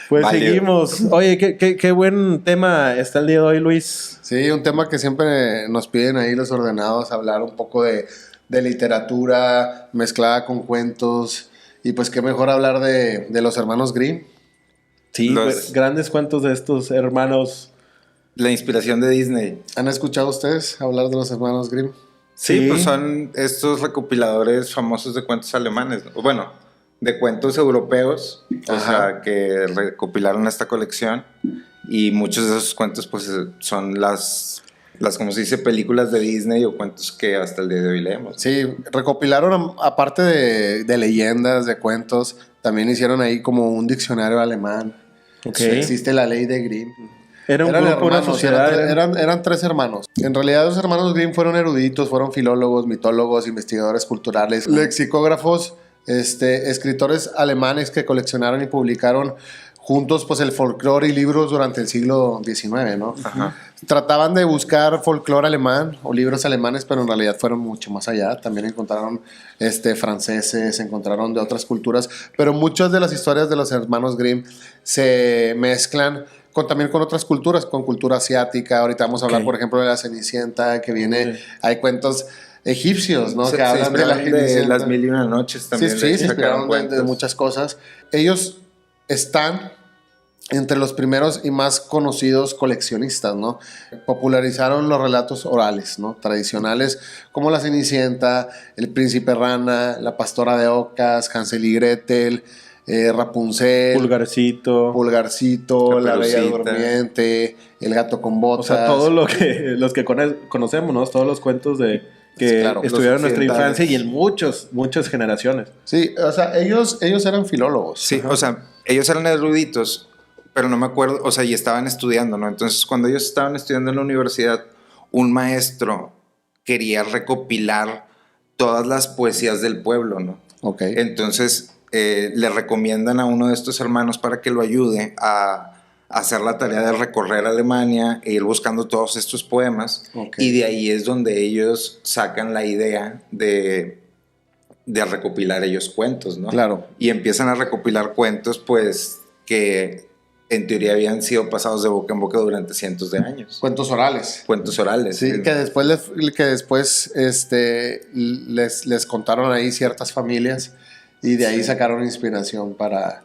Pues válido. seguimos. Oye, qué buen tema está el día de hoy, Luis. Sí, un tema que siempre nos piden ahí los ordenados, hablar un poco de literatura mezclada con cuentos. Y pues qué mejor hablar de los hermanos Grimm. Sí, Los- grandes cuentos de estos hermanos. La inspiración de Disney. ¿Han escuchado ustedes hablar de los hermanos Grimm? Sí, Sí. pues son estos recopiladores famosos de cuentos alemanes, ¿no? Bueno, de cuentos europeos, o Ajá. sea, que recopilaron esta colección y muchos de esos cuentos pues son las como se dice, películas de Disney o cuentos que hasta el día de hoy leemos. Sí, recopilaron, aparte de leyendas, de cuentos, también hicieron ahí como un diccionario alemán. Ok. Sí, existe la ley de Grimm. Era un Eran grupo, una hermanos, sociedad. eran tres hermanos. En realidad los hermanos Grimm fueron eruditos, fueron filólogos, mitólogos, investigadores culturales, lexicógrafos, escritores alemanes que coleccionaron y publicaron juntos pues el folclore y libros durante el siglo XIX, ¿no? Ajá. Trataban de buscar folclore alemán o libros alemanes, pero en realidad fueron mucho más allá. También encontraron franceses, encontraron de otras culturas, pero muchas de las historias de los hermanos Grimm se mezclan también con otras culturas, con cultura asiática. Ahorita vamos a hablar, Ok. por ejemplo, de la Cenicienta, que viene, hay cuentos egipcios, ¿no? Se que hablan de la inspiraron de Cenicienta. Las Mil y Una Noches también. Sí, de sí, ahí se sacaron inspiraron de cuentos. muchas cosas. Ellos están entre los primeros y más conocidos coleccionistas, ¿no? Popularizaron los relatos orales, ¿no? Tradicionales, como la Cenicienta, el Príncipe Rana, la Pastora de Ocas, Hansel y Gretel, Rapunzel, Pulgarcito, la Bella Caperucita. Durmiente, el Gato con O Botas. sea, todo lo que los que conocemos, ¿no? Todos los cuentos de que Sí, claro, estuvieron en los nuestra infancia occidentales. y en muchas generaciones. Sí, o sea, ellos eran filólogos. Sí, o sea, ellos eran eruditos, pero no me acuerdo, o sea, y estaban estudiando, ¿no? Entonces, cuando ellos estaban estudiando en la universidad, un maestro quería recopilar todas las poesías del pueblo, ¿no? Ok. Entonces, le recomiendan a uno de estos hermanos para que lo ayude a hacer la tarea de recorrer Alemania e ir buscando todos estos poemas. Ok. Y de ahí es donde ellos sacan la idea de recopilar ellos cuentos, ¿no? Claro. Y empiezan a recopilar cuentos, pues, que en teoría habían sido pasados de boca en boca durante cientos de años. Cuentos orales. Cuentos orales. Sí, que después les contaron ahí ciertas familias y de ahí Sí. sacaron inspiración para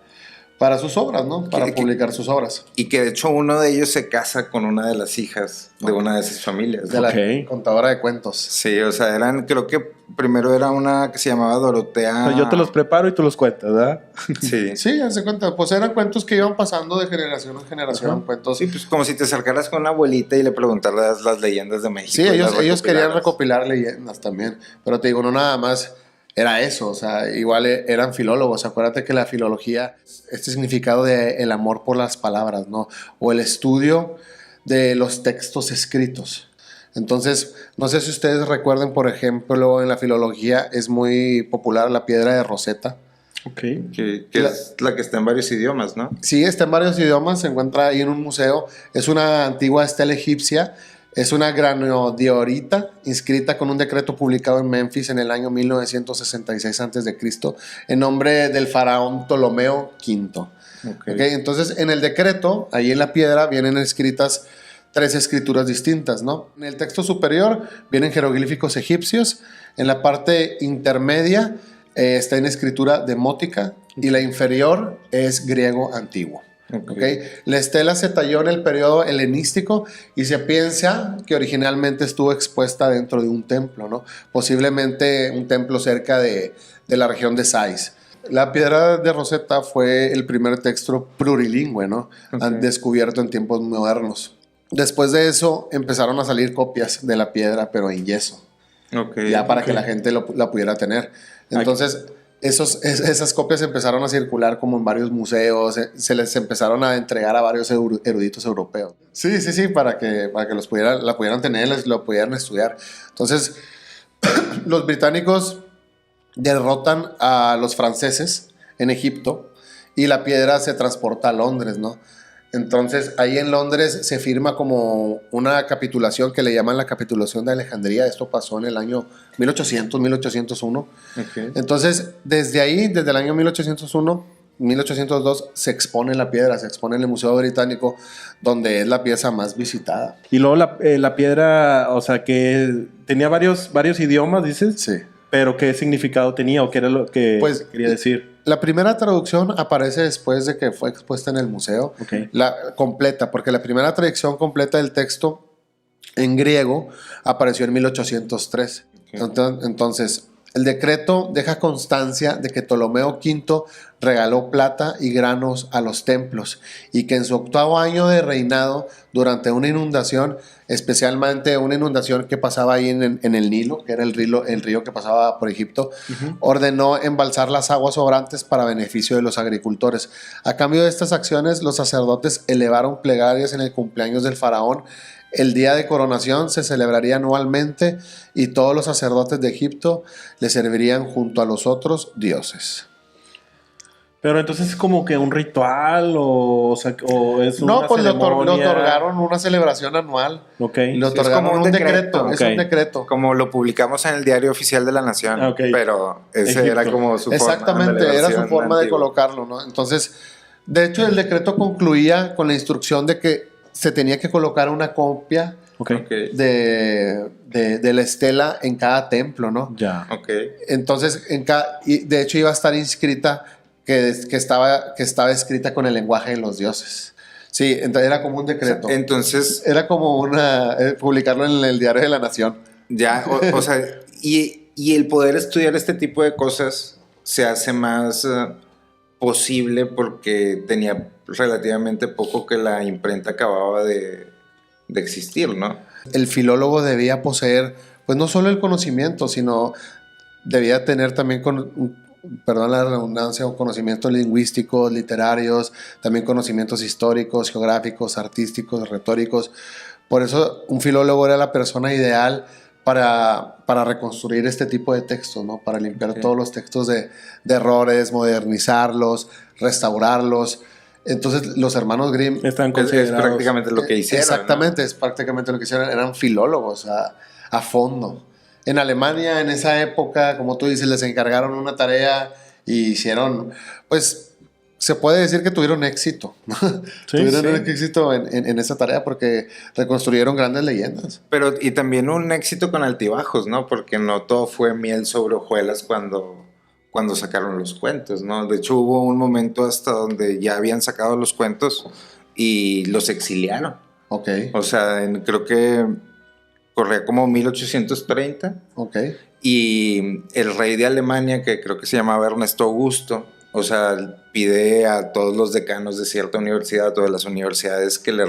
sus obras, ¿no? Para publicar sus obras. Y que de hecho uno de ellos se casa con una de las hijas de una de esas familias, De ¿no? la Ok. contadora de cuentos. Sí, o sea, creo que primero era una que se llamaba Dorotea. O sea, yo te los preparo y tú los cuentas, ¿verdad? Sí. Sí, hace cuenta, pues eran cuentos que iban pasando de generación en generación, Ajá. cuentos. Sí, pues como si te acercaras con una abuelita y le preguntaras las leyendas de México. Sí, y ellos las querían recopilaras. recopilar leyendas también, pero te digo, no nada más era eso, o sea, igual eran filólogos. Acuérdate que la filología, este significado de el amor por las palabras, ¿no? O el estudio de los textos escritos. Entonces, no sé si ustedes recuerden, por ejemplo, en la filología es muy popular la piedra de Rosetta. Ok. Que es la que está en varios idiomas, ¿no? Sí, está en varios idiomas, se encuentra ahí en un museo. Es una antigua estela egipcia, es una granodiorita inscrita con un decreto publicado en Memphis en el año 1966 a.C. en nombre del faraón Ptolomeo V. Okay, entonces, en el decreto, ahí en la piedra, vienen escritas 3 escrituras distintas, ¿no? En el texto superior vienen jeroglíficos egipcios, en la parte intermedia está en escritura demótica y la inferior es griego antiguo. Okay. La estela se talló en el periodo helenístico y se piensa que originalmente estuvo expuesta dentro de un templo, ¿no? Posiblemente un templo cerca de la región de Sais. La piedra de Rosetta fue el primer texto plurilingüe, ¿no? Okay. Descubierto en tiempos modernos. Después de eso empezaron a salir copias de la piedra, pero en yeso. Okay. Ya para que la gente la pudiera tener. Entonces, esas copias empezaron a circular como en varios museos, se les empezaron a entregar a varios eruditos europeos. Sí, para que la pudieran tener, lo pudieran estudiar. Entonces, los británicos derrotan a los franceses en Egipto y la piedra se transporta a Londres, ¿no? Entonces, ahí en Londres se firma como una capitulación que le llaman la capitulación de Alejandría. Esto pasó en el año 1800, 1801. Okay. Entonces, desde ahí, desde el año 1801, 1802 se expone la piedra, se expone en el Museo Británico, donde es la pieza más visitada. Y luego la piedra, o sea, que tenía varios idiomas, dices. Sí. Pero ¿qué significado tenía o qué era lo que Pues, quería decir? La primera traducción aparece después de que fue expuesta en el museo, Ok. la completa, porque la primera traducción completa del texto en griego apareció en 1803. Entonces, el decreto deja constancia de que Ptolomeo V regaló plata y granos a los templos y que en su 8º año de reinado, durante una inundación, especialmente una inundación que pasaba ahí en el Nilo, que era el río que pasaba por Egipto, ordenó embalsar las aguas sobrantes para beneficio de los agricultores. A cambio de estas acciones, los sacerdotes elevaron plegarias en el cumpleaños del faraón. El día de coronación se celebraría anualmente y todos los sacerdotes de Egipto le servirían junto a los otros dioses. Pero entonces es como que un ritual o es una No, pues le ceremonia. otorgaron una celebración anual. Ok. Le otorgaron como un decreto. Ok. Es un decreto. Como lo publicamos en el Diario Oficial de la Nación. Ah, ok. Pero ese Egipto. era como su Exactamente, forma. era su forma de colocarlo, ¿no? Entonces, de hecho, el decreto concluía con la instrucción de que se tenía que colocar una copia Ok. de la estela en cada templo, ¿no? Ya. Ok. Entonces, y de hecho iba a estar inscrita que estaba escrita con el lenguaje de los dioses. Sí, entonces era como un decreto. Entonces, Era como publicarlo en el Diario de la Nación. ya, o sea, y el poder estudiar este tipo de cosas se hace más posible porque tenía relativamente poco que la imprenta acababa de existir, ¿no? El filólogo debía poseer, pues no solo el conocimiento, sino debía tener también, perdón la redundancia, conocimientos lingüísticos, literarios, también conocimientos históricos, geográficos, artísticos, retóricos. Por eso un filólogo era la persona ideal para reconstruir este tipo de textos, ¿no? Para limpiar todos los textos de errores, modernizarlos, restaurarlos. Entonces los hermanos Grimm Están Es considerados. prácticamente lo que hicieron. exactamente, es prácticamente lo que hicieron, eran filólogos a fondo. En Alemania, en esa época, como tú dices, les encargaron una tarea y hicieron, pues, se puede decir que tuvieron éxito. Sí, tuvieron sí. éxito en esa tarea porque reconstruyeron grandes leyendas. Pero, y también un éxito con altibajos, ¿no? Porque no todo fue miel sobre hojuelas cuando sacaron los cuentos, ¿no? De hecho, hubo un momento hasta donde ya habían sacado los cuentos y los exiliaron. Ok, O sea, creo que corría como 1830 ok. y el rey de Alemania, que creo que se llamaba Ernesto Augusto, o sea, pide a todos los decanos de cierta universidad o de las universidades que le